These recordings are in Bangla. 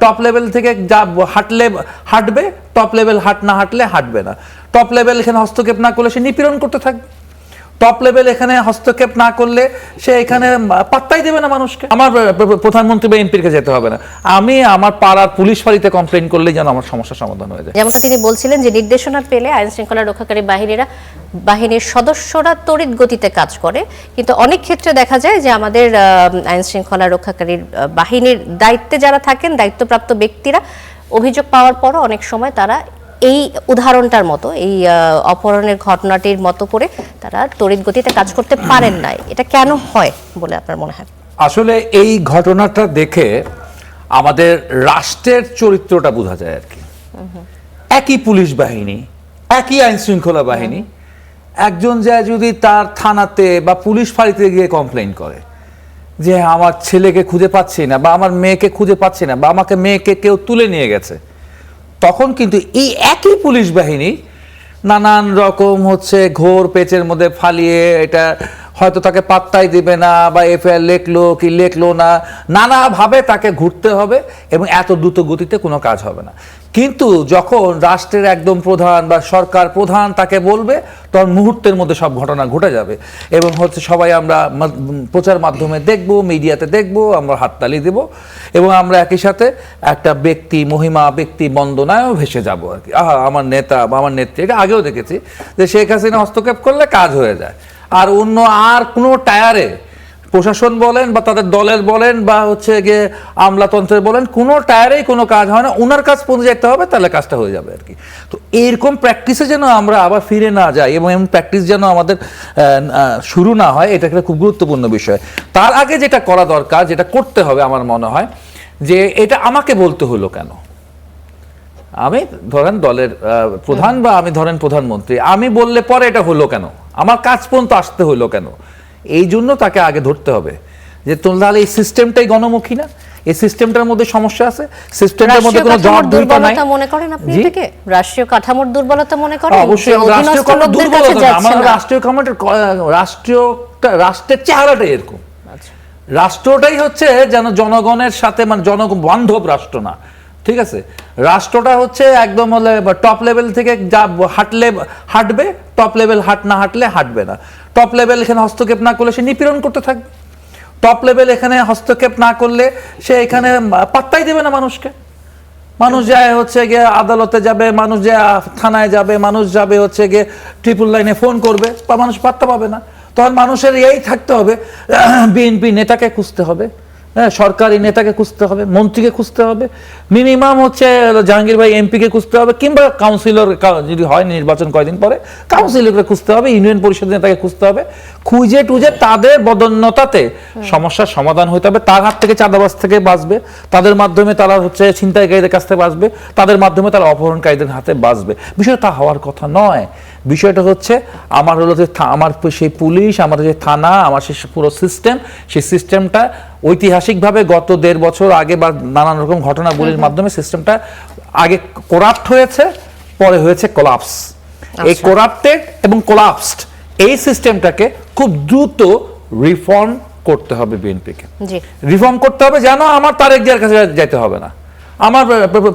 টপ লেভেল থেকে যা হাঁটলে হাঁটবে, টপ লেভেল না হাঁটলে হাঁটবে না। টপ লেভেল এখানে হস্তক্ষেপ না করলে সে নিপীড়ন করতে থাকবে। টপ লেভেল এখানে হস্তক্ষেপ না করলে সে এখানে পাত্তাই দেবে না মানুষকে। আমার প্রধানমন্ত্রী বা এমপির কাছে যেতে হবে না, আমি আমার পাড়ার পুলিশ ফাঁড়িতে কমপ্লেন করলেই যেন আমার সমস্যার সমাধান হয়ে যায়। যেমনটা তিনি বলছিলেন যে নির্দেশনা পেলে আইন শৃঙ্খলা রক্ষাকারী বাহিনীর সদস্যরা তড়িৎ গতিতে কাজ করে, কিন্তু অনেক ক্ষেত্রে দেখা যায় যে আমাদের আইন শৃঙ্খলা রক্ষাকারী বাহিনীর দায়িত্বে যারা থাকেন, দায়িত্বপ্রাপ্ত ব্যক্তিরা অভিযোগ পাওয়ার পরও অনেক সময় তারা এই উদাহরণটার মতো, এই অপহরণের ঘটনাটির মতো করে তারা তড়িৎ গতিতে কাজ করতে পারেন না। এটা কেন হয় বলে আপনার মনে হয়? আসলে এই ঘটনাটা দেখে আমাদের রাষ্ট্রের চরিত্রটা বোঝা যায় আর কি। একই পুলিশ বাহিনী, একই আইন শৃঙ্খলা বাহিনী, একজন যায় যদি তার থানাতে বা পুলিশ ফাঁড়িতে গিয়ে কমপ্লেইন করে যে আমার ছেলেকে খুঁজে পাচ্ছি না, বা আমার মেয়েকে খুঁজে পাচ্ছি না, বা আমাকে মেয়েকে কেউ তুলে নিয়ে গেছে, তখন কিন্তু এই একই পুলিশ বাহিনী নানান রকম ঘোর পেচের মধ্যে ফালিয়ে, এটা হয়তো তাকে পাত্তাই দিবে না, বা এফআইআর লেখলো কি লেখলো না, নানাভাবে তাকে ঘুরতে হবে এবং এত দ্রুত গতিতে কোনো কাজ হবে না। কিন্তু যখন রাষ্ট্রের একদম প্রধান বা সরকার প্রধান তাকে বলবে, তখন মুহূর্তের মধ্যে সব ঘটনা ঘটে যাবে এবং সবাই আমরা প্রচার মাধ্যমে দেখব, মিডিয়াতে দেখব, আমরা হাততালি দেব এবং আমরা একই সাথে একটা মহিমা ব্যক্তি বন্দনায়ও ভেসে যাব আর কি। আমার নেতা বা আমার নেত্রী, এটা আগেও দেখেছি যে শেখ হাসিনা হস্তক্ষেপ করলে কাজ হয়ে যায়, আর অন্য আর কোনো টায়ারে প্রশাসন বলেন বা তাদের দলের বলেন বা গিয়ে আমলাতন্ত্রের বলেন, কোনো টায়ারেই কোনো কাজ হয় না, ওনার কাজ পৌঁছে যেতে হবে, তাহলে কাজটা হয়ে যাবে আর কি। তো এরকম প্র্যাকটিসে যেন আমরা আবার ফিরে না যাই এবং এমন প্র্যাকটিস যেন আমাদের শুরু না হয়, এটা একটা খুব গুরুত্বপূর্ণ বিষয়। তার আগে যেটা করা দরকার, যেটা করতে হবে আমার মনে হয়, যে এটা আমাকে বলতে হলো কেন। আমি ধরেন দলের প্রধান বা আমি ধরেন প্রধানমন্ত্রী, আমি বললে পরে এটা হলো কেন, আমার কাজ পর্যন্ত আসতে হলো কেন, এই জন্য তাকে আগে ধরতে হবে যে তাহলে এই সিস্টেমটাই গণমুখী না, এই সিস্টেমটার মধ্যে সমস্যা আছে, সিস্টেমটার মধ্যে কোনো জবাবদিহিতা নাই। মনে করেন আপনি এটাকে রাষ্ট্রীয় কাঠামোর দুর্বলতা মনে করেন? অবশ্যই রাষ্ট্রীয় কাঠামোর দুর্বলতা, আমাদের রাষ্ট্রের চেহারাটাই এরকম। রাষ্ট্রটাই যেন জনগণের সাথে, মানে জনগণ বান্ধব রাষ্ট্র না, ঠিক আছে? রাষ্ট্রটা একদম টপ লেভেল থেকে যা হাঁটবে, টপ লেভেল না হাঁটলে হাঁটবে না। টপ লেভেল এখানে হস্তক্ষেপ না করলে সে নিপীড়ন করতে থাকবে। টপ লেভেল এখানে হস্তক্ষেপ না করলে সে এখানে পাত্তাই দেবে না মানুষকে। মানুষ যায় গিয়ে আদালতে যাবে, মানুষ যায় থানায় যাবে, মানুষ যাবে গিয়ে ট্রিপল লাইনে ফোন করবে, বা মানুষ পাত্তা পাবে না। তখন মানুষের এই থাকতে হবে, বিএনপি নেতাকে খুঁজতে হবে, সরকারি নেতাকে খুঁজতে হবে, মন্ত্রীকে খুঁজতে হবে, মিনিমাম জাহাঙ্গীর ভাই এমপিকে খুঁজতে হবে, কিংবা কাউন্সিলর যদি হয় নির্বাচন কয়েকদিন পরে কাউন্সিলরকে খুঁজতে হবে, ইউনিয়ন পরিষদের নেতাকে খুঁজতে হবে, খুঁজে টুজে তাদের বদন্যতাতে সমস্যার সমাধান হতে হবে। তার হাত থেকে চাঁদাবাজ থেকে বাঁচবে, তাদের মাধ্যমে তারা ছিনতাইকারীদের কাছ থেকে বাঁচবে, তাদের মাধ্যমে তারা অপহরণকারীদের হাতে বাঁচবে। বিষয়টা তা হওয়ার কথা নয়। বিষয়টা আমার আমার সেই পুলিশ, আমার যে থানা, আমার সেই পুরো সিস্টেম, সেই সিস্টেমটা ঐতিহাসিকভাবে গত 1.5 বছর আগে বা নানান রকম ঘটনাবলীর মাধ্যমে সিস্টেমটা আগে করাপ্ট হয়েছে, পরে হয়েছে কোলাপস। এই করাপ্টেড এবং কোলাপসড এই সিস্টেমটাকে খুব দ্রুত রিফর্ম করতে হবে বিএনপিকে। রিফর্ম করতে হবে যেন আমার তারেক জিয়ার কাছে যেতে হবে না, আমার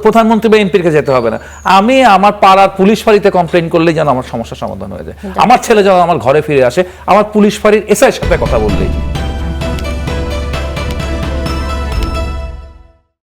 প্রধানমন্ত্রী বা এমপির কাছে যেতে হবে না, আমি আমার পাড়ার পুলিশ ফাঁড়িতে কমপ্লেন করলেই যেন আমার সমস্যার সমাধান হয়ে যায়। আমার ছেলে যেন আমার ঘরে ফিরে আসে, আমার পুলিশ ফাঁড়ির এসআইয়ের সাথে কথা বললেই।